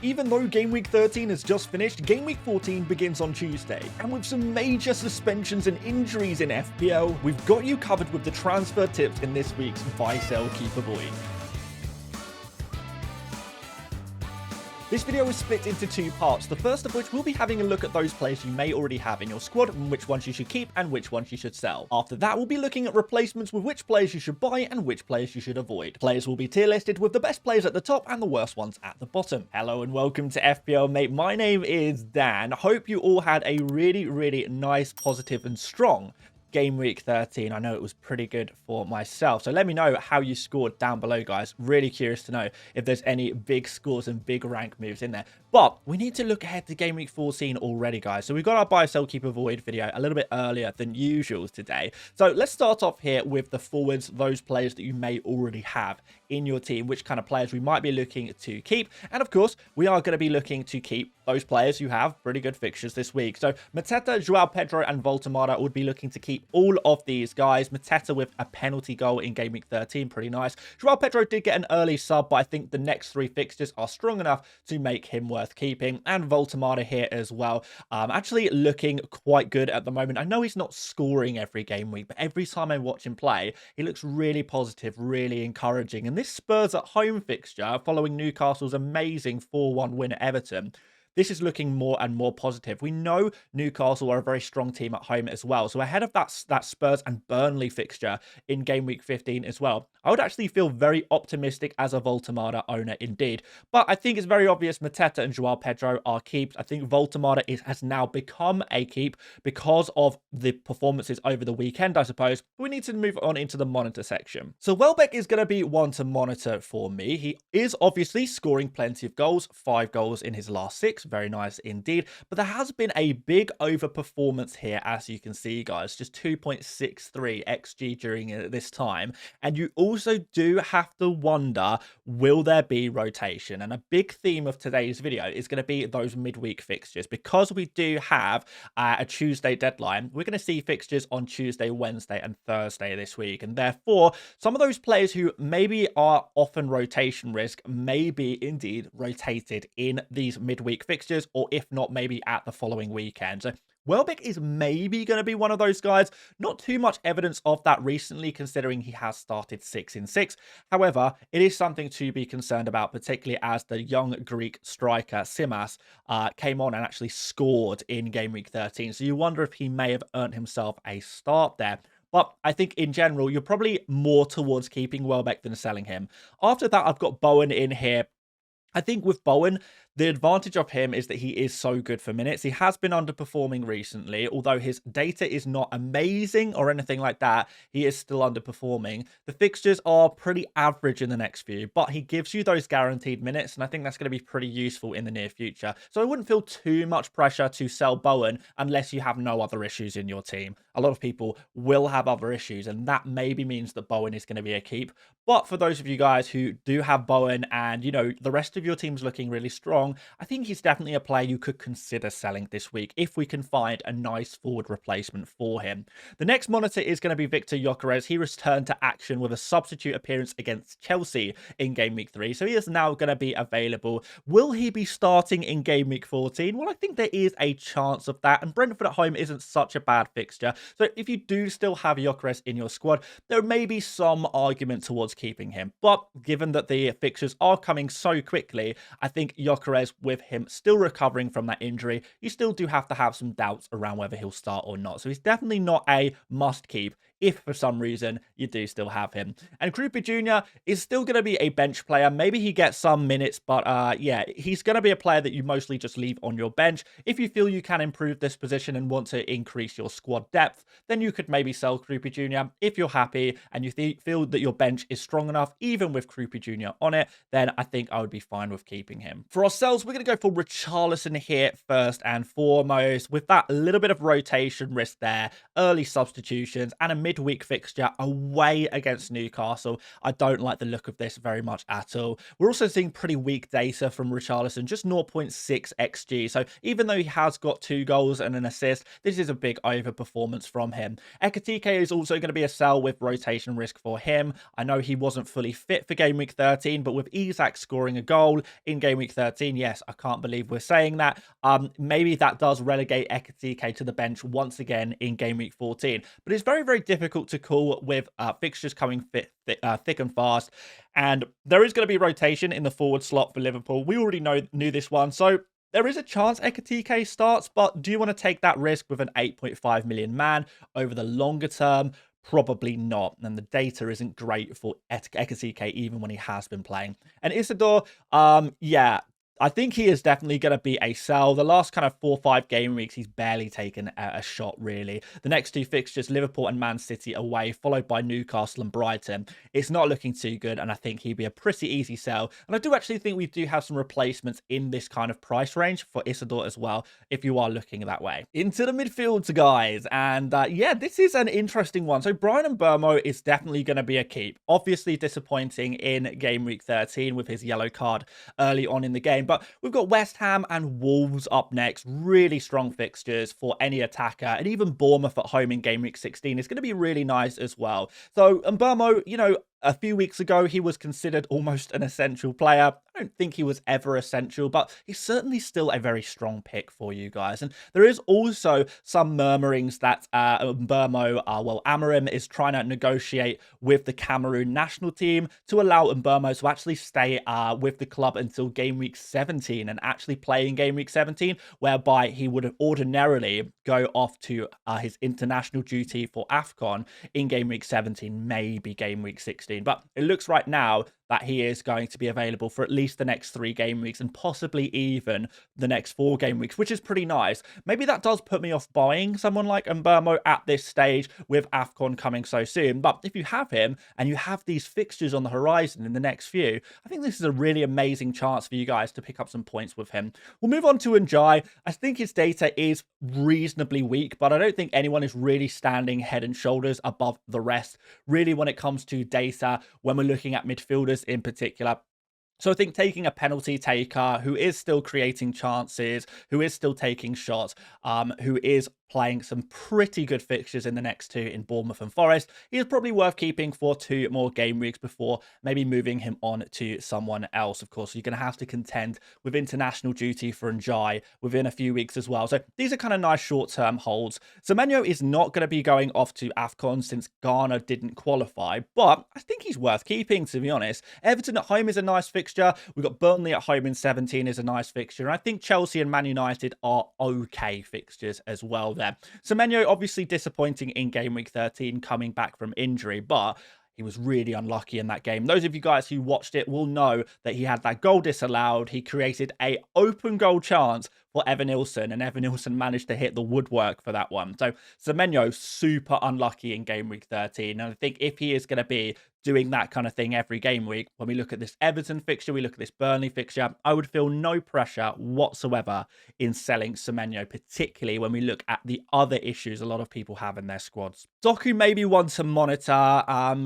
Even though Game Week 13 has just finished, Game Week 14 begins on Tuesday. And with some major suspensions and injuries in FPL, we've got you covered with the transfer tips in this week's Buy, Sell, Keep, Avoid. This video is split into two parts, the first of which we'll be having a look at those players you may already have in your squad and which ones you should keep and which ones you should sell. After that, we'll be looking at replacements with which players you should buy and which players you should avoid. Players will be tier listed with the best players at the top and the worst ones at the bottom. Hello and welcome to FPL Mate. My name is Dan. Hope you all had a really nice, positive and strong Game Week 13. I know it was pretty good for myself. So let me know how you scored down below, guys. Really curious to know if there's any big scores and big rank moves in there. But we need to look ahead to Game Week 14 already, guys. So we've got our Buy, Sell, Keep, Avoid video a little bit earlier than usual today. So let's start off here with the forwards, those players that you may already have in your team, which kind of players we might be looking to keep. And of course, we are going to be looking to keep those players who have pretty good fixtures this week. So Mateta, Joao Pedro and Voltemada would be looking to keep all of these guys. Mateta with a penalty goal in Game Week 13, pretty nice. Joao Pedro did get an early sub, but I think the next three fixtures are strong enough to make him worth keeping. And Voltemada here as well. Actually looking quite good at the moment. I know he's not scoring every game week, but every time I watch him play, he looks really positive, really encouraging. And this Spurs at home fixture following Newcastle's amazing 4-1 win at Everton, this is looking more and more positive. We know Newcastle are a very strong team at home as well. So ahead of that Spurs and Burnley fixture in Game Week 15 as well, I would actually feel very optimistic as a Voltemada owner indeed. But I think it's very obvious Mateta and Joao Pedro are keeps. I think Voltemada has now become a keep because of the performances over the weekend, I suppose. We need to move on into the monitor section. So Welbeck is going to be one to monitor for me. He is obviously scoring plenty of goals, 5 goals in his last 6. Very nice indeed. But there has been a big overperformance here, as you can see, guys. Just 2.63 XG during this time. And you also do have to wonder, will there be rotation? And a big theme of today's video is going to be those midweek fixtures. Because we do have a Tuesday deadline, we're going to see fixtures on Tuesday, Wednesday, and Thursday this week. And therefore, some of those players who maybe are often rotation risk may be indeed rotated in these midweek fixtures, or if not, maybe at the following weekend. So Welbeck is maybe going to be one of those guys. Not too much evidence of that recently, considering he has started 6 in 6. However, it is something to be concerned about, particularly as the young Greek striker Simas came on and actually scored in Game Week 13. So you wonder if he may have earned himself a start there. But I think in general, you're probably more towards keeping Welbeck than selling him. After that, I've got Bowen in here. I think with Bowen, the advantage of him is that he is so good for minutes. He has been underperforming recently, although his data is not amazing or anything like that. He is still underperforming. The fixtures are pretty average in the next few, but he gives you those guaranteed minutes, and I think that's going to be pretty useful in the near future. So I wouldn't feel too much pressure to sell Bowen unless you have no other issues in your team. A lot of people will have other issues, and that maybe means that Bowen is going to be a keep. But for those of you guys who do have Bowen and, you know, the rest of your team's looking really strong, I think he's definitely a player you could consider selling this week if we can find a nice forward replacement for him. The next monitor is going to be Victor Gyökeres. He returned to action with a substitute appearance against Chelsea in Game Week 3, so he is now going to be available. Will he be starting in Game Week 14? Well, I think there is a chance of that, and Brentford at home isn't such a bad fixture. So if you do still have Gyökeres in your squad, there may be some argument towards keeping him. But given that the fixtures are coming so quickly, I think Gyökeres, with him still recovering from that injury, you still do have to have some doubts around whether he'll start or not. So he's definitely not a must keep if for some reason you do still have him. And Krupa Jr. is still going to be a bench player. Maybe he gets some minutes, but yeah, he's going to be a player that you mostly just leave on your bench. If you feel you can improve this position and want to increase your squad depth, then you could maybe sell Krupa Jr. If you're happy and you feel that your bench is strong enough, even with Krupa Jr. on it, then I think I would be fine with keeping him. For ourselves, we're going to go for Richarlison here first and foremost, with that little bit of rotation risk there, early substitutions, and a midweek fixture away against Newcastle. I don't like the look of this very much at all. We're also seeing pretty weak data from Richarlison, just 0.6 XG. So even though he has got 2 goals and an assist, this is a big overperformance from him. Ekitike is also going to be a sell with rotation risk for him. I know he wasn't fully fit for game week 13, but with Isak scoring a goal in game week 13, yes, I can't believe we're saying that. Maybe that does relegate Ekitike to the bench once again in game week 14. But it's very, very difficult to call with fixtures coming thick and fast. And there is going to be rotation in the forward slot for Liverpool. We already knew this one. So there is a chance Ekitike starts, but do you want to take that risk with an 8.5 million man over the longer term? Probably not. And the data isn't great for Ekitike even when he has been playing. And Isidore, yeah, I think he is definitely going to be a sell. The last kind of 4 or 5 game weeks, he's barely taken a shot, really. The next 2 fixtures, Liverpool and Man City away, followed by Newcastle and Brighton. It's not looking too good, and I think he'd be a pretty easy sell. And I do actually think we do have some replacements in this kind of price range for Isidore as well, if you are looking that way. Into the midfields, guys. And yeah, this is an interesting one. So Bryan Mbeumo is definitely going to be a keep. Obviously disappointing in game week 13 with his yellow card early on in the game. But we've got West Ham and Wolves up next. Really strong fixtures for any attacker. And even Bournemouth at home in game week 16 is going to be really nice as well. So Mbeumo, you know, a few weeks ago, he was considered almost an essential player. I don't think he was ever essential, but he's certainly still a very strong pick for you guys. And there is also some murmurings that Mbeumo, well, Amorim is trying to negotiate with the Cameroon national team to allow Mbeumo to actually stay with the club until game week 17 and actually play in game week 17, whereby he would ordinarily go off to his international duty for AFCON in game week 17, maybe game week 16. But it looks right now that he is going to be available for at least the next 3 game weeks and possibly even the next 4 game weeks, which is pretty nice. Maybe that does put me off buying someone like Mbeumo at this stage with AFCON coming so soon. But if you have him and you have these fixtures on the horizon in the next few, I think this is a really amazing chance for you guys to pick up some points with him. We'll move on to Njai. I think his data is reasonably weak, but I don't think anyone is really standing head and shoulders above the rest, really, when it comes to data, when we're looking at midfielders in particular. So I think taking a penalty taker who is still creating chances, who is still taking shots, who is playing some pretty good fixtures in the next 2 in Bournemouth and Forest, he is probably worth keeping for 2 more game weeks before maybe moving him on to someone else. Of course, you're going to have to contend with international duty for Njai within a few weeks as well. So these are kind of nice short-term holds. Semenyo is not going to be going off to AFCON since Ghana didn't qualify, but I think he's worth keeping, to be honest. Everton at home is a nice fixture. We've got Burnley at home in 17 is a nice fixture. And I think Chelsea and Man United are okay fixtures as well there. Semenyo obviously disappointing in game week 13 coming back from injury, but he was really unlucky in that game. Those of you guys who watched it will know that he had that goal disallowed. He created an open goal chance for Evan Nilsson, and Evan Nilsson managed to hit the woodwork for that one. So Semenyo super unlucky in game week 13. And I think if he is going to be doing that kind of thing every game week, when we look at this Everton fixture, we look at this Burnley fixture, I would feel no pressure whatsoever in selling Semenyo, particularly when we look at the other issues a lot of people have in their squads. Doku maybe one to monitor,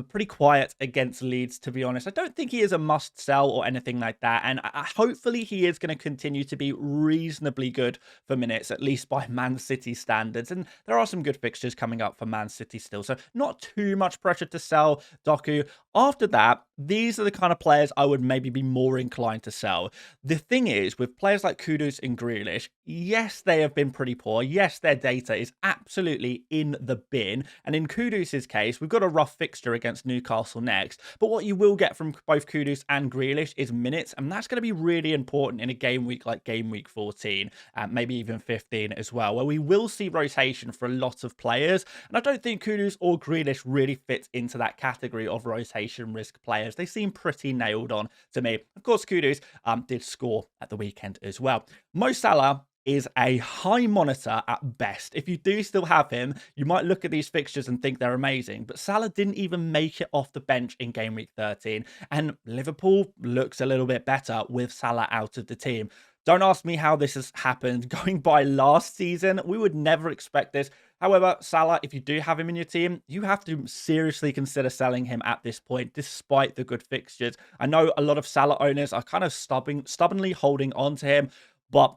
pretty quiet against Leeds, to be honest. I don't think he is a must sell or anything like that, and hopefully he is going to continue to be reasonably good for minutes, at least by Man City standards, and there are some good fixtures coming up for Man City still, so not too much pressure to sell Doku. After that, these are the kind of players I would maybe be more inclined to sell. The thing is, with players like Kudus and Grealish, yes, they have been pretty poor. Yes, their data is absolutely in the bin. And in Kudus' case, we've got a rough fixture against Newcastle next. But what you will get from both Kudus and Grealish is minutes. And that's going to be really important in a game week like game week 14, and maybe even 15 as well, where we will see rotation for a lot of players. And I don't think Kudus or Grealish really fit into that category of rotation risk players. They seem pretty nailed on to me. Of course, Kudus did score at the weekend as well. Mo Salah is a high monitor at best. If you do still have him, you might look at these fixtures and think they're amazing, but Salah didn't even make it off the bench in game week 13, and Liverpool looks a little bit better with Salah out of the team. Don't ask me how this has happened. Going by last season, we would never expect this. However, Salah, if you do have him in your team, you have to seriously consider selling him at this point, despite the good fixtures. I know a lot of Salah owners are kind of stubbornly holding on to him, but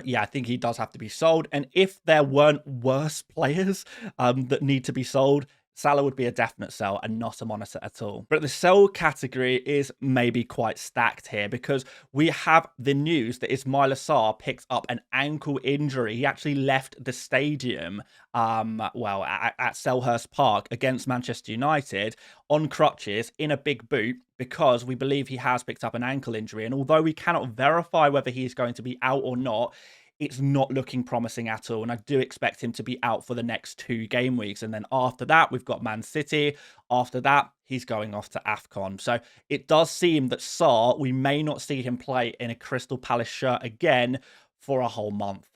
yeah, I think he does have to be sold. And if there weren't worse players that need to be sold, Salah would be a definite sell and not a monitor at all. But the sell category is maybe quite stacked here because we have the news that Ismaila Sarr picked up an ankle injury. He actually left the stadium, well, at Selhurst Park against Manchester United on crutches in a big boot because we believe he has picked up an ankle injury. And although we cannot verify whether he is going to be out or not, it's not looking promising at all. And I do expect him to be out for the next 2 game weeks. And then after that, we've got Man City. After that, he's going off to AFCON. So it does seem that Sarr, we may not see him play in a Crystal Palace shirt again for a whole month.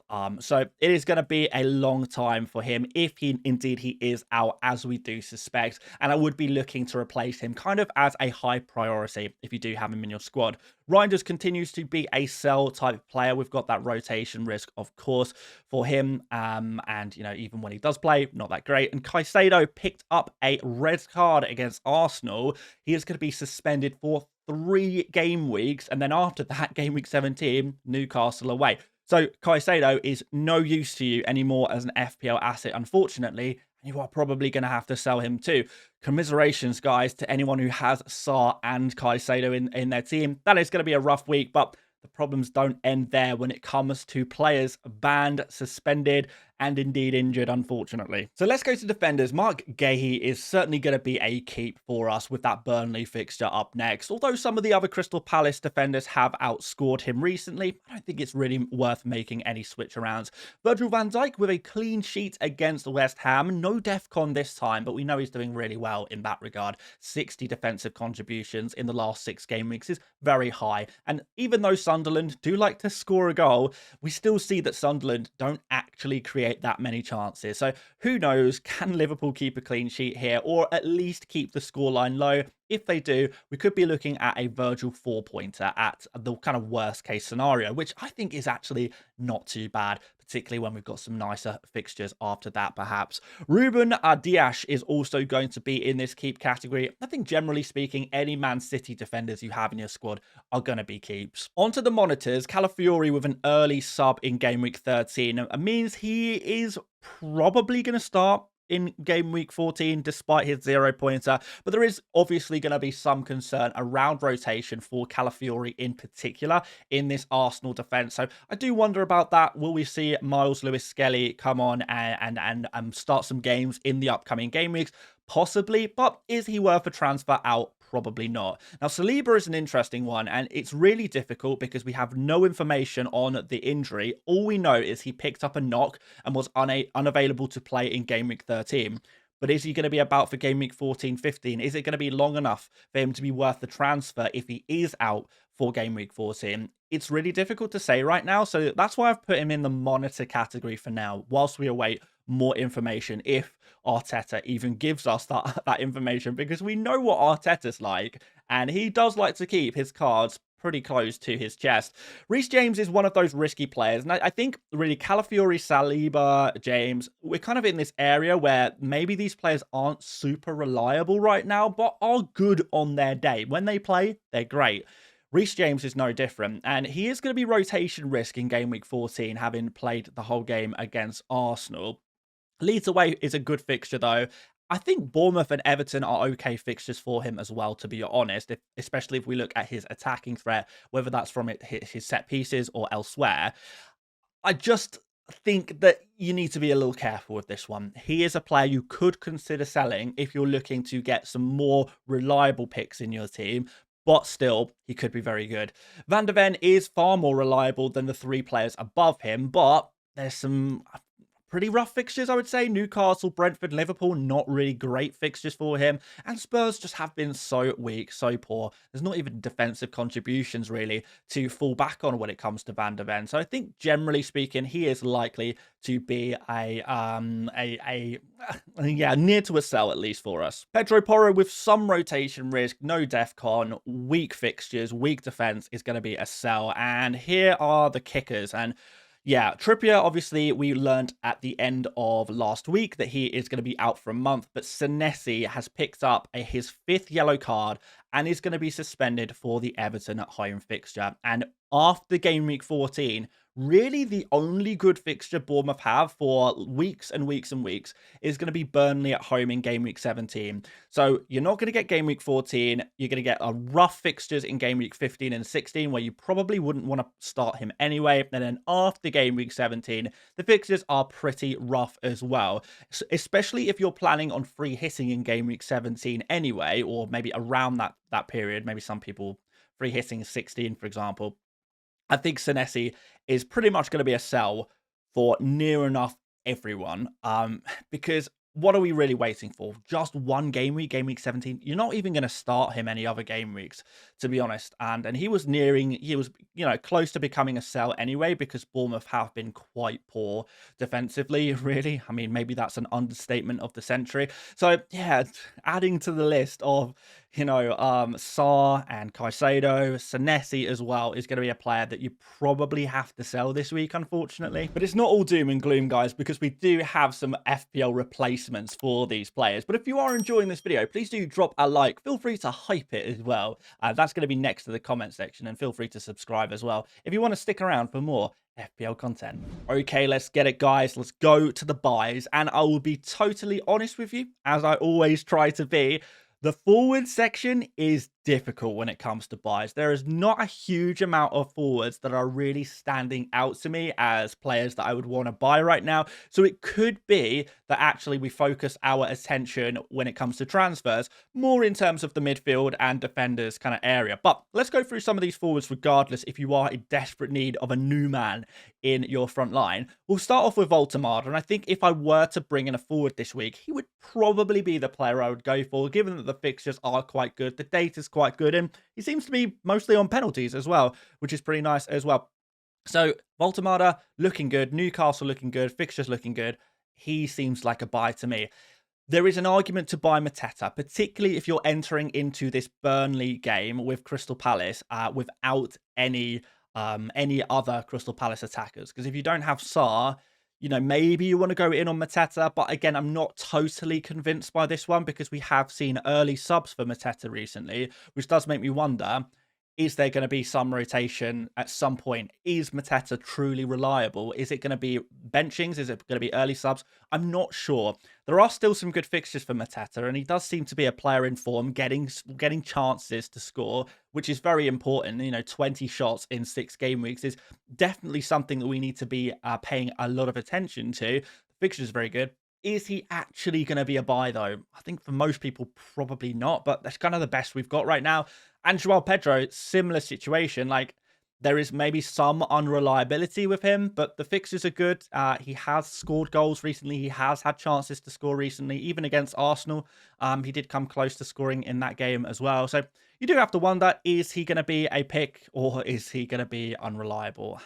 So it is going to be a long time for him if indeed he is out, as we do suspect. And I would be looking to replace him kind of as a high priority if you do have him in your squad. Reinders continues to be a sell type player. We've got that rotation risk, of course, for him. And, you know, even when he does play, not that great. And Caicedo picked up a red card against Arsenal. He is going to be suspended for 3 game weeks. And then after that, game week 17, Newcastle away. So Caicedo is no use to you anymore as an FPL asset, unfortunately, and you are probably going to have to sell him too. Commiserations, guys, to anyone who has Sarr and Caicedo in their team. That is going to be a rough week, but the problems don't end there when it comes to players banned, suspended, and indeed injured, unfortunately. So let's go to defenders. Mark Guéhi is certainly going to be a keep for us with that Burnley fixture up next. Although some of the other Crystal Palace defenders have outscored him recently, I don't think it's really worth making any switch arounds. Virgil van Dijk with a clean sheet against West Ham. No DEFCON this time, but we know he's doing really well in that regard. 60 defensive contributions in the last 6 game weeks is very high. And even though Sunderland do like to score a goal, we still see that Sunderland don't actually create that many chances. So who knows, can Liverpool keep a clean sheet here or at least keep the scoreline low? If they do, we could be looking at a Virgil 4-pointer at the kind of worst case scenario, which I think is actually not too bad, particularly when we've got some nicer fixtures after that, perhaps. Ruben Dias is also going to be in this keep category. I think generally speaking, any Man City defenders you have in your squad are going to be keeps. Onto the monitors, Calafiori with an early sub in game week 13 means he is probably going to start in game week 14 despite his 0-pointer, but there is obviously going to be some concern around rotation for Calafiori in particular in this Arsenal defense. So I do wonder about that. Will we see Miles Lewis-Skelly come on and start some games in the upcoming game weeks? Possibly, but is he worth a transfer out? Probably not. Now, Saliba is an interesting one, and it's really difficult because we have no information on the injury. All we know is he picked up a knock and was unavailable to play in game week 13. But is he going to be about for game week 14, 15? Is it going to be long enough for him to be worth the transfer if he is out for game week 14? It's really difficult to say right now, so that's why I've put him in the monitor category for now, whilst we await more information, if Arteta even gives us that information, because we know what Arteta's like, and he does like to keep his cards pretty close to his chest. Reece James is one of those risky players, and I think really Calafiori, Saliba, James, we're kind of in this area where maybe these players aren't super reliable right now, but are good on their day. When they play, they're great. Reece James is no different, and he is going to be rotation risk in game week 14, having played the whole game against Arsenal. Leeds away is a good fixture, though. I think Bournemouth and Everton are okay fixtures for him as well, to be honest, especially if we look at his attacking threat, whether that's from his set pieces or elsewhere. I just think that you need to be a little careful with this one. He is a player you could consider selling if you're looking to get some more reliable picks in your team, but still, he could be very good. Van de Ven is far more reliable than the 3 players above him, but there's some pretty rough fixtures, I would say. Newcastle, Brentford, Liverpool, not really great fixtures for him. And Spurs just have been so weak, so poor. There's not even defensive contributions, really, to fall back on when it comes to Van de Ven. So I think, generally speaking, he is likely to be near to a sell, at least for us. Pedro Porro with some rotation risk, no DEFCON, weak fixtures, weak defense is going to be a sell. And here are the kickers. And Yeah, Trippier, obviously, we learned at the end of last week that he is going to be out for a month, but Senesi has picked up his 5th yellow card and is going to be suspended for the Everton at home fixture. And after game week 14, really the only good fixture Bournemouth have for weeks and weeks and weeks is going to be Burnley at home in game week 17. So you're not going to get game week 14. You're going to get a rough fixtures in game week 15 and 16 where you probably wouldn't want to start him anyway. And then after game week 17, the fixtures are pretty rough as well, especially if you're planning on free hitting in game week 17 anyway, or maybe around that period. Maybe some people free hitting 16, for example. I think Senesi is pretty much going to be a sell for near enough everyone. Because what are we really waiting for? Just one game week 17. You're not even going to start him any other game weeks, to be honest. And he was close to becoming a sell anyway, because Bournemouth have been quite poor defensively, really. I mean, maybe that's an understatement of the century. So yeah, adding to the list of Sarr and Caicedo, Senesi as well is going to be a player that you probably have to sell this week, unfortunately. But it's not all doom and gloom, guys, because we do have some FPL replacements for these players. But if you are enjoying this video, please do drop a like. Feel free to hype it as well. That's going to be next to the comment section, and feel free to subscribe as well if you want to stick around for more FPL content. Okay, let's get it, guys. Let's go to the buys, and I will be totally honest with you, as I always try to be. The forward section is difficult when it comes to buys. There is not a huge amount of forwards that are really standing out to me as players that I would want to buy right now. So it could be that actually we focus our attention when it comes to transfers more in terms of the midfield and defenders kind of area. But let's go through some of these forwards regardless if you are in desperate need of a new man in your front line. We'll start off with Voltemade, and I think if I were to bring in a forward this week, he would probably be the player I would go for, given that the fixtures are quite good, the data's quite good, and he seems to be mostly on penalties as well, which is pretty nice as well. So Voltemade looking good, Newcastle looking good, fixtures looking good. He seems like a buy to me. There is an argument to buy Mateta, particularly if you're entering into this Burnley game with Crystal Palace without any other Crystal Palace attackers. Because if you don't have Sarr, maybe you want to go in on Mateta. But again, I'm not totally convinced by this one, because we have seen early subs for Mateta recently, which does make me wonder, is there going to be some rotation at some point? Is Mateta truly reliable? Is it going to be benchings? Is it going to be early subs? I'm not sure. There are still some good fixtures for Mateta, and he does seem to be a player in form, getting chances to score, which is very important. 20 shots in 6 game weeks is definitely something that we need to be paying a lot of attention to. The fixture is very good. Is he actually going to be a buy, though? I think for most people, probably not, but that's kind of the best we've got right now. And João Pedro, similar situation. Like, there is maybe some unreliability with him, but the fixtures are good. He has scored goals recently. He has had chances to score recently, even against Arsenal. He did come close to scoring in that game as well. So you do have to wonder, is he going to be a pick, or is he going to be unreliable?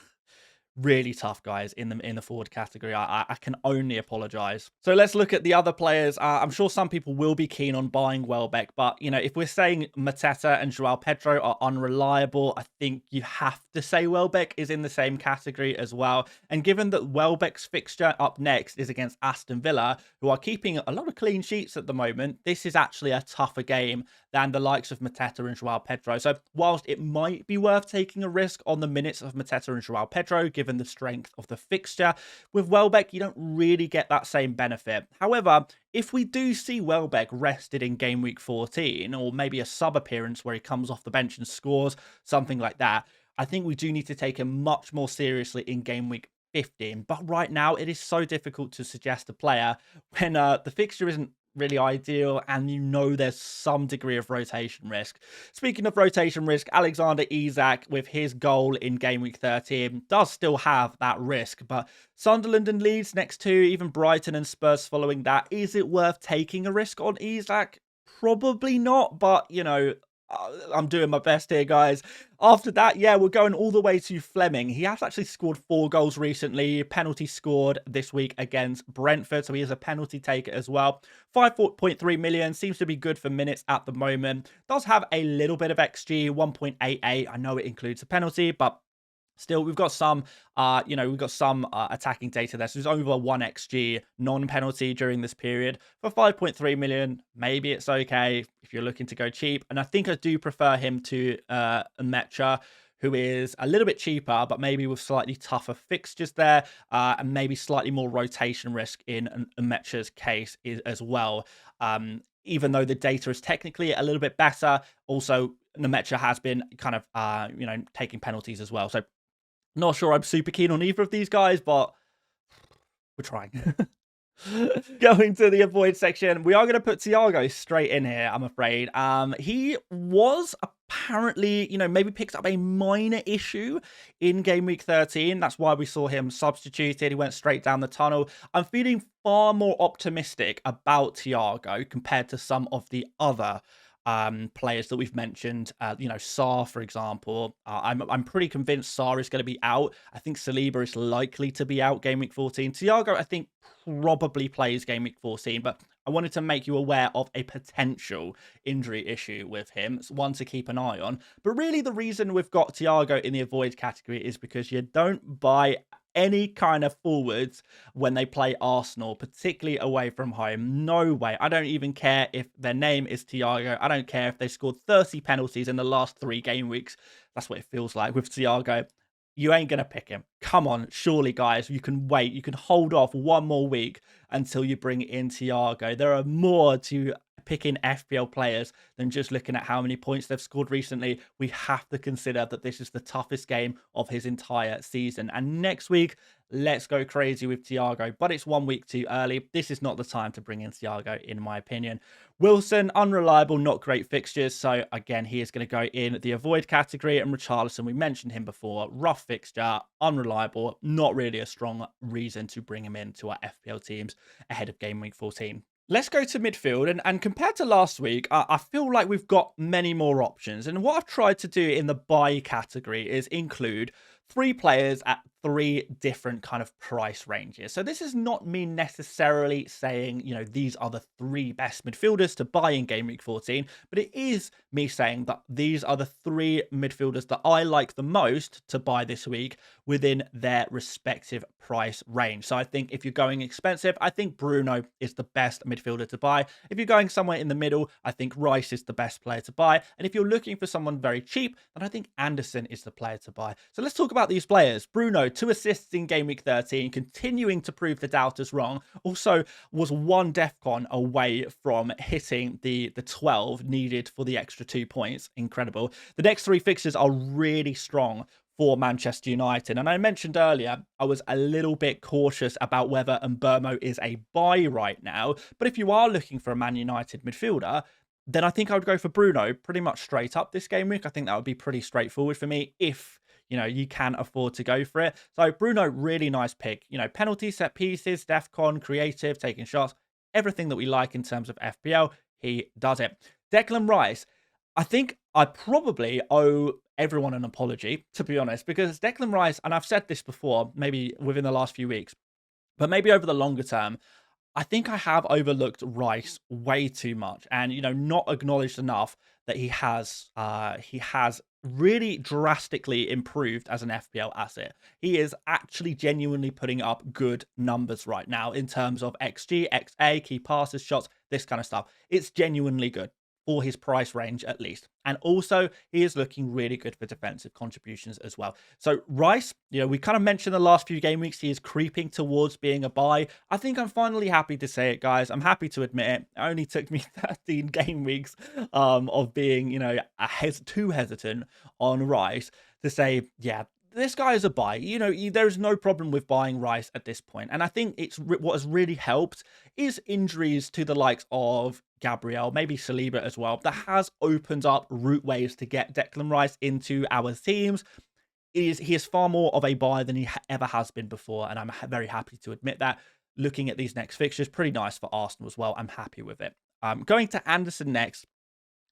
Really tough, guys, in the forward category. I can only apologize. So let's look at the other players. I'm sure some people will be keen on buying Welbeck, but if we're saying Mateta and João Pedro are unreliable, I think you have to say Welbeck is in the same category as well. And given that Welbeck's fixture up next is against Aston Villa, who are keeping a lot of clean sheets at the moment, this is actually a tougher game than the likes of Mateta and João Pedro. So whilst it might be worth taking a risk on the minutes of Mateta and João Pedro, given the strength of the fixture, with Welbeck, you don't really get that same benefit. However, if we do see Welbeck rested in game week 14, or maybe a sub appearance where he comes off the bench and scores, something like that, I think we do need to take him much more seriously in game week 15. But right now, it is so difficult to suggest a player when the fixture isn't really ideal, and there's some degree of rotation risk. Speaking of rotation risk, Alexander Isak, with his goal in game week 13, does still have that risk, but Sunderland and Leeds next to, even Brighton and Spurs following that, is it worth taking a risk on Isak? Probably not, but I'm doing my best here, guys. After that, yeah, we're going all the way to Fleming. He has actually scored 4 goals recently. Penalty scored this week against Brentford, so he is a penalty taker as well. 5.3 million, seems to be good for minutes at the moment. Does have a little bit of XG, 1.88. I know it includes a penalty, but Still, we've got some, we've got some attacking data there. So there's over 1 XG non-penalty during this period for 5.3 million. Maybe it's okay if you're looking to go cheap. And I think I do prefer him to a Mecha, who is a little bit cheaper, but maybe with slightly tougher fixtures there, and maybe slightly more rotation risk in a Mecha's case as well. Even though the data is technically a little bit better, also Nemecha has been kind of, taking penalties as well. So not sure I'm super keen on either of these guys, but we're trying. Going to the avoid section, we are going to put Thiago straight in here, I'm afraid. He was apparently, maybe picked up a minor issue in game week 13. That's why we saw him substituted. He went straight down the tunnel. I'm feeling far more optimistic about Thiago compared to some of the other players that we've mentioned. Sarr, for example. I'm pretty convinced Sarr is going to be out. I think Saliba is likely to be out game week 14. Thiago, I think, probably plays game week 14, but I wanted to make you aware of a potential injury issue with him. It's one to keep an eye on. But really, the reason we've got Thiago in the avoid category is because you don't buy any kind of forwards when they play Arsenal, particularly away from home. No way. I don't even care if their name is Thiago. I don't care if they scored 30 penalties in the last 3 game weeks. That's what it feels like with Thiago. You ain't going to pick him. Come on, surely, guys. You can wait. You can hold off 1 more week until you bring in Thiago. There are more to picking FPL players than just looking at how many points they've scored recently. We have to consider that this is the toughest game of his entire season. And next week, let's go crazy with Thiago. But it's 1 week too early. This is not the time to bring in Thiago, in my opinion. Wilson, unreliable, not great fixtures. So again, he is going to go in the avoid category. And Richarlison, we mentioned him before. Rough fixture, unreliable, not really a strong reason to bring him into our FPL teams ahead of game week 14. Let's go to midfield, and compared to last week, I feel like we've got many more options. And what I've tried to do in the buy category is include 3 players at 3 different kind of price ranges. So this is not me necessarily saying, these are the 3 best midfielders to buy in game week 14, but it is me saying that these are the 3 midfielders that I like the most to buy this week within their respective price range. So I think if you're going expensive, I think Bruno is the best midfielder to buy. If you're going somewhere in the middle, I think Rice is the best player to buy. And if you're looking for someone very cheap, then I think Anderson is the player to buy. So let's talk about these players. Bruno, 2 assists in game week 13, continuing to prove the doubters wrong. Also was 1 DEFCON away from hitting the 12 needed for the extra 2 points. Incredible. The next 3 fixtures are really strong for Manchester United. And I mentioned earlier, I was a little bit cautious about whether Mbeumo is a buy right now. But if you are looking for a Man United midfielder, then I think I would go for Bruno pretty much straight up this game week. I think that would be pretty straightforward for me if you can afford to go for it. So Bruno, really nice pick. Penalty, set pieces, DEFCON, creative, taking shots, everything that we like in terms of FPL, he does it. Declan Rice, I think I probably owe everyone an apology, to be honest, because Declan Rice, and I've said this before, maybe within the last few weeks, but maybe over the longer term, I think I have overlooked Rice way too much and, not acknowledged enough that he has really drastically improved as an FPL asset. He is actually genuinely putting up good numbers right now in terms of XG, XA, key passes, shots, this kind of stuff. It's genuinely good for his price range at least. And also, he is looking really good for defensive contributions as well. So Rice, we kind of mentioned the last few game weeks, he is creeping towards being a buy. I think I'm finally happy to say it, guys. I'm happy to admit it. It only took me 13 game weeks of being, too hesitant on Rice to say, yeah, this guy is a buy. There's no problem with buying Rice at this point. And I think what has really helped is injuries to the likes of Gabriel, maybe Saliba as well. That has opened up route ways to get Declan Rice into our teams. He is far more of a buy than he ever has been before. And I'm very happy to admit that. Looking at these next fixtures, pretty nice for Arsenal as well. I'm happy with it. Going to Anderson next.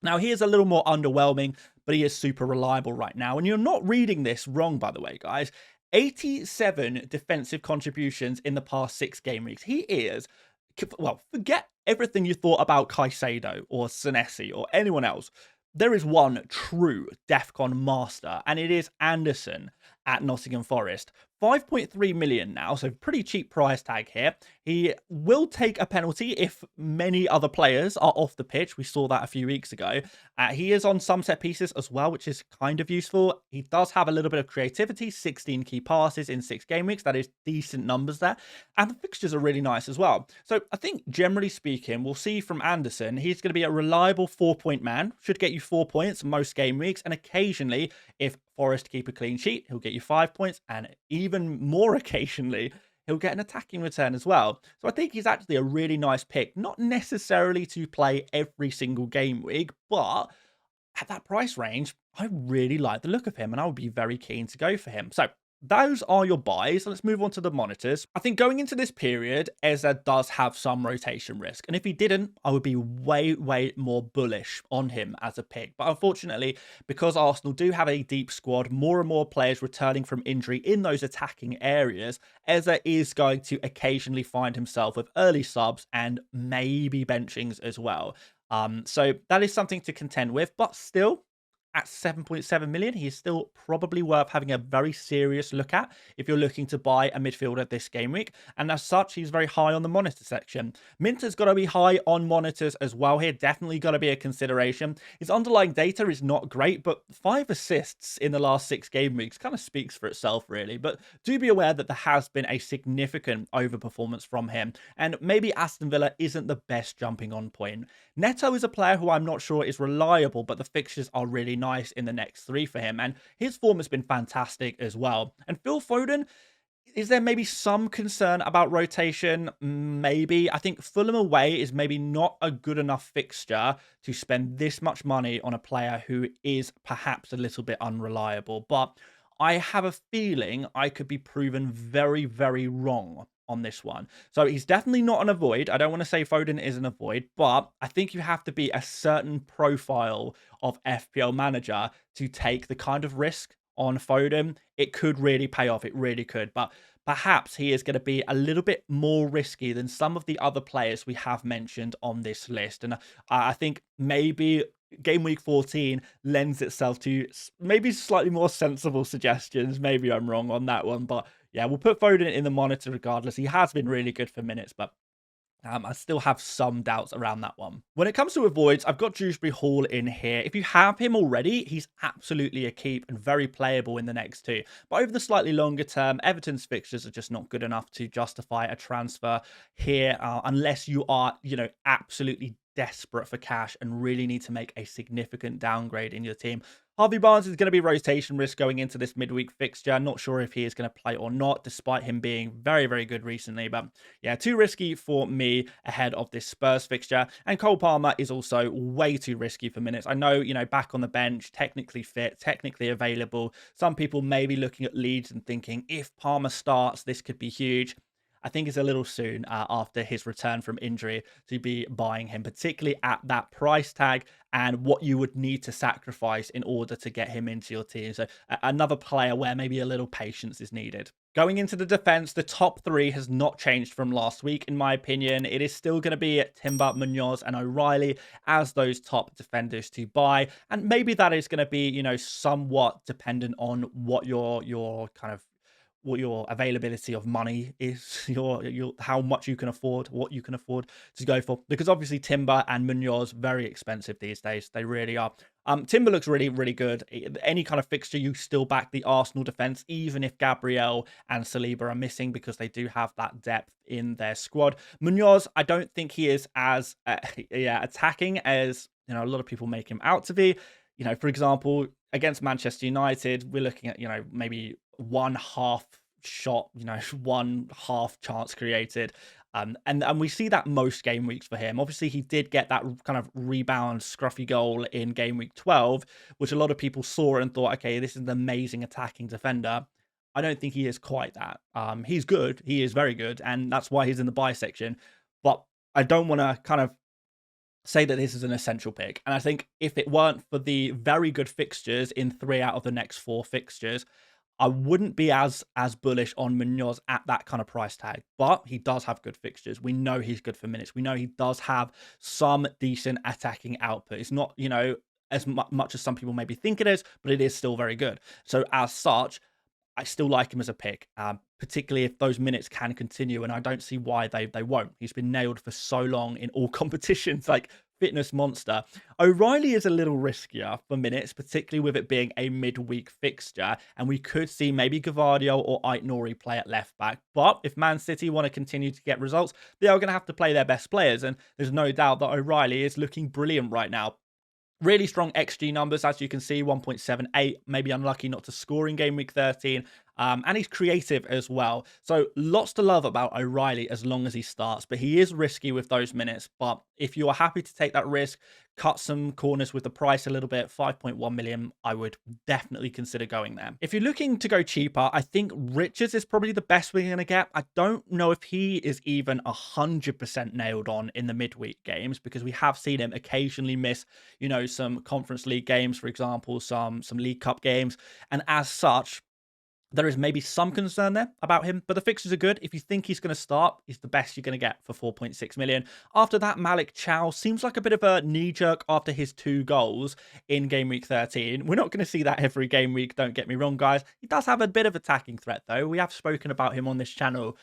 Now, he is a little more underwhelming, but he is super reliable right now. And you're not reading this wrong, by the way, guys. 87 defensive contributions in the past 6 game weeks. He is, well, forget everything you thought about Caicedo or Senesi or anyone else. There is one true DEFCON master, and it is Anderson. at Nottingham Forest. 5.3 million now, so pretty cheap price tag here. He will take a penalty if many other players are off the pitch. We saw that a few weeks ago. He is on some set pieces as well, which is kind of useful. He does have a little bit of creativity, 16 key passes in 6 game weeks. That is decent numbers there. And the fixtures are really nice as well. So I think generally speaking, we'll see from Anderson, he's going to be a reliable 4-point man, should get you 4 points most game weeks. And occasionally, if Forest keep a clean sheet, he'll get you 5 points, and even more occasionally, he'll get an attacking return as well. So I think he's actually a really nice pick, not necessarily to play every single game week, but at that price range, I really like the look of him, and I would be very keen to go for him. So those are your buys. Let's move on to the monitors. I think going into this period, Eze does have some rotation risk. And if he didn't, I would be way more bullish on him as a pick. But unfortunately, because Arsenal do have a deep squad, more and more players returning from injury in those attacking areas, Eze is going to occasionally find himself with early subs and maybe benchings as well. So that is something to contend with, but still, at 7.7 million, he is still probably worth having a very serious look at if you're looking to buy a midfielder this game week. And as such, he's very high on the monitor section. Minter's got to be high on monitors as well here. Definitely got to be a consideration. His underlying data is not great, but 5 assists in the last 6 game weeks kind of speaks for itself, really. But do be aware that there has been a significant overperformance from him. And maybe Aston Villa isn't the best jumping on point. Neto is a player who I'm not sure is reliable, but the fixtures are really nice in the next 3 for him, and his form has been fantastic as well. And Phil Foden, is there maybe some concern about rotation? Maybe. I think Fulham away is maybe not a good enough fixture to spend this much money on a player who is perhaps a little bit unreliable, but I have a feeling I could be proven very wrong on this one. So he's definitely not an avoid. I don't want to say Foden is an avoid, but I think you have to be a certain profile of FPL manager to take the kind of risk on Foden. It could really pay off. It really could. But perhaps he is going to be a little bit more risky than some of the other players we have mentioned on this list. And I think maybe Game Week 14 lends itself to maybe slightly more sensible suggestions. Maybe I'm wrong on that one, but yeah, we'll put Foden in the monitor regardless. He has been really good for minutes, but I still have some doubts around that one. When it comes to avoids, I've got Dewsbury Hall in here. If you have him already, he's absolutely a keep and very playable in the next 2. But over the slightly longer term, Everton's fixtures are just not good enough to justify a transfer here unless you are, absolutely desperate for cash and really need to make a significant downgrade in your team. Harvey Barnes is going to be rotation risk going into this midweek fixture. Not sure if he is going to play or not, despite him being very good recently. But yeah, too risky for me ahead of this Spurs fixture. And Cole Palmer is also way too risky for minutes. I know, back on the bench, technically fit, technically available. Some people may be looking at Leeds and thinking, if Palmer starts, this could be huge. I think it's a little soon after his return from injury to be buying him, particularly at that price tag and what you would need to sacrifice in order to get him into your team. So another player where maybe a little patience is needed. Going into the defense, the top 3 has not changed from last week, in my opinion. It is still going to be Timber, Munoz, and O'Reilly as those top defenders to buy. And maybe that is going to be, somewhat dependent on what your kind of what your availability of money is, your how much you can afford, what you can afford to go for. Because obviously Timber and Munoz, very expensive these days. They really are. Timber looks really good. Any kind of fixture, you still back the Arsenal defense, even if Gabriel and Saliba are missing, because they do have that depth in their squad. Munoz, I don't think he is as attacking as a lot of people make him out to be. For example, against Manchester United, we're looking at maybe 1/2 shot, 1/2 chance created. And we see that most game weeks for him. Obviously, he did get that kind of rebound scruffy goal in game week 12, which a lot of people saw and thought, okay, this is an amazing attacking defender. I don't think he is quite that. He's good. He is very good. And that's why he's in the buy section. But I don't want to kind of say that this is an essential pick. And I think if it weren't for the very good fixtures in 3 out of the next 4 fixtures, I wouldn't be as bullish on Munoz at that kind of price tag. But he does have good fixtures. We know he's good for minutes. We know he does have some decent attacking output. It's not, as much as some people maybe think it is, but it is still very good. So as such, I still like him as a pick, particularly if those minutes can continue, and I don't see why they won't. He's been nailed for so long in all competitions, like fitness monster. O'Reilly is a little riskier for minutes, particularly with it being a midweek fixture, and we could see maybe Gavardio or Ait-Nouri play at left back. But if Man City want to continue to get results, they are going to have to play their best players, and there's no doubt that O'Reilly is looking brilliant right now. Really strong XG numbers, as you can see, 1.78, maybe unlucky not to score in game week 13. And he's creative as well. So lots to love about O'Reilly as long as he starts, but he is risky with those minutes. But if you are happy to take that risk, cut some corners with the price a little bit, 5.1 million, I would definitely consider going there. If you're looking to go cheaper, I think Richards is probably the best we're going to get. I don't know if he is even 100% nailed on in the midweek games, because we have seen him occasionally miss, you know, some Conference League games, for example, some League Cup games. And as such, there is maybe some concern there about him, but the fixtures are good. If you think he's going to start, he's the best you're going to get for 4.6 million. After that, Malik Chow seems like a bit of a knee-jerk after his 2 goals in game week 13. We're not going to see that every game week, don't get me wrong, guys. He does have a bit of attacking threat, though. We have spoken about him on this channel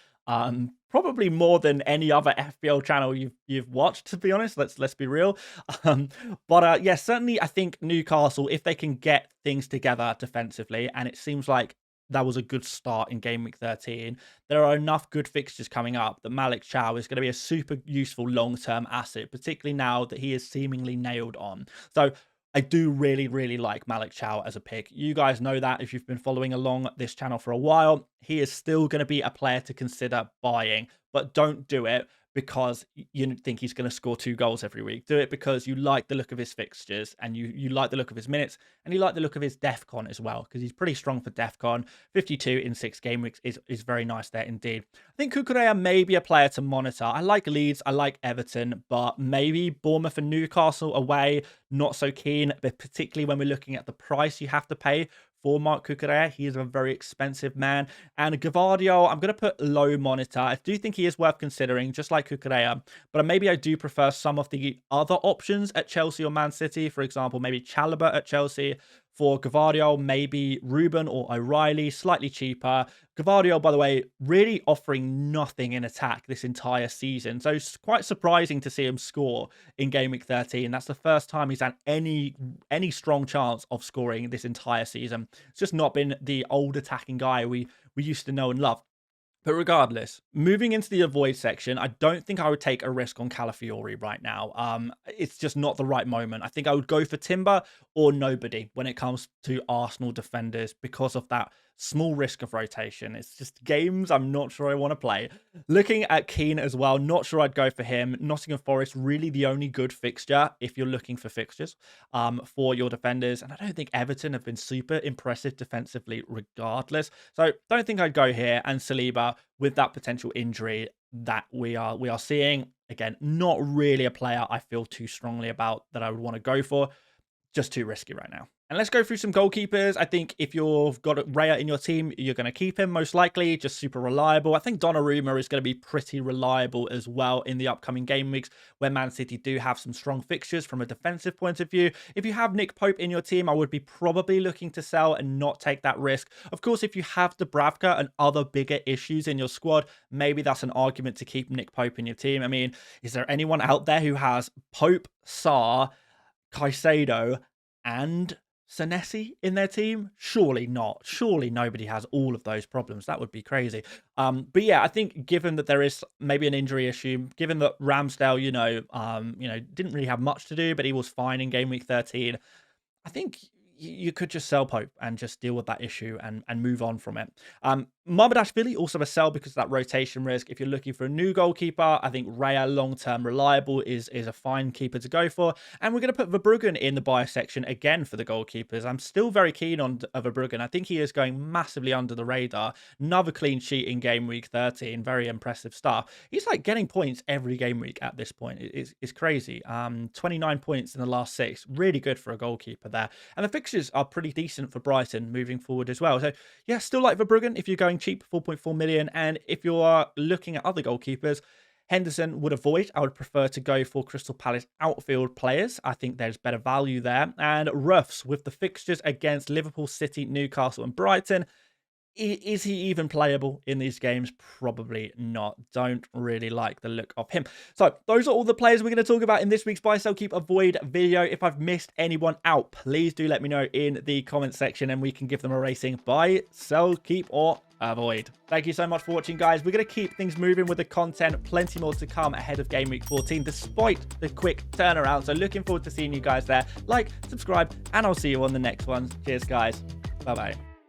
probably more than any other FPL channel you've watched, to be honest. Let's be real. Yeah, certainly I think Newcastle, if they can get things together defensively, and it seems like that was a good start in game week 13. There are enough good fixtures coming up that Malik Chow is going to be a super useful long-term asset, particularly now that he is seemingly nailed on. So I do really, really like Malik Chow as a pick. You guys know that if you've been following along this channel for a while. He is still going to be a player to consider buying, but don't do it because you think he's going to score 2 goals every week. Do it because you like the look of his fixtures, and you like the look of his minutes, and you like the look of his DEFCON as well, because he's pretty strong for DEFCON. 52 in 6 game weeks is very nice there indeed. I think Cucurella may be a player to monitor. I like Leeds, I like Everton, but maybe Bournemouth and Newcastle away, not so keen, but particularly when we're looking at the price you have to pay for Marc Cucurella. He is a very expensive man. And Gavardio, I'm going to put low monitor. I do think he is worth considering, just like Cucurella, but maybe I do prefer some of the other options at Chelsea or Man City. For example, maybe Chalobah at Chelsea. For Gavardio, maybe Ruben or O'Reilly, slightly cheaper. Gavardio, by the way, really offering nothing in attack this entire season. So it's quite surprising to see him score in game week 13. That's the first time he's had any strong chance of scoring this entire season. It's just not been the old attacking guy we used to know and love. But regardless, moving into the avoid section, I don't think I would take a risk on Calafiori right now. It's just not the right moment. I think I would go for Timber or nobody when it comes to Arsenal defenders because of that small risk of rotation. It's just games I'm not sure I want to play. Looking at Keane as well, not sure I'd go for him. Nottingham Forest, really the only good fixture if you're looking for fixtures for your defenders. And I don't think Everton have been super impressive defensively regardless. So don't think I'd go here. And Saliba, with that potential injury that we are seeing, again, not really a player I feel too strongly about that I would want to go for. Just too risky right now. And let's go through some goalkeepers. I think if you've got Raya in your team, you're going to keep him most likely, just super reliable. I think Donnarumma is going to be pretty reliable as well in the upcoming game weeks where Man City do have some strong fixtures from a defensive point of view. If you have Nick Pope in your team, I would be probably looking to sell and not take that risk. Of course, if you have Dubravka and other bigger issues in your squad, maybe that's an argument to keep Nick Pope in your team. I mean, is there anyone out there who has Pope, Sarr, Caicedo, and Senesi in their team? Surely not. Surely nobody has all of those problems. That would be crazy. But yeah, I think given that there is maybe an injury issue, given that Ramsdale, didn't really have much to do, but he was fine in game week 13, I think you could just sell Pope and just deal with that issue and move on from it. Mamardashvili, also a sell because of that rotation risk. If you're looking for a new goalkeeper, I think Raya, long-term reliable, is a fine keeper to go for. And we're going to put Verbruggen in the buy section again for the goalkeepers. I'm still very keen on Verbruggen. I think he is going massively under the radar. Another clean sheet in game week 13. Very impressive stuff. He's like getting points every game week at this point. It's crazy. 29 points in the last 6. Really good for a goalkeeper there. And the fixtures are pretty decent for Brighton moving forward as well. So yeah, still like Verbruggen if you're going cheap, 4.4 million. And if you are looking at other goalkeepers, Henderson would avoid. I would prefer to go for Crystal Palace outfield players. I think there's better value there. And Ruffs, with the fixtures against Liverpool, City, Newcastle and Brighton, Is he even playable in these games? Probably not. Don't really like the look of him. So those are all the players we're going to talk about in this week's Buy, Sell, Keep, Avoid video. If I've missed anyone out, please do let me know in the comment section and we can give them a rating. Buy, sell, keep, or avoid. Thank you so much for watching, guys. We're going to keep things moving with the content. Plenty more to come ahead of Game Week 14, despite the quick turnaround. So looking forward to seeing you guys there. Like, subscribe, and I'll see you on the next one. Cheers, guys. Bye-bye.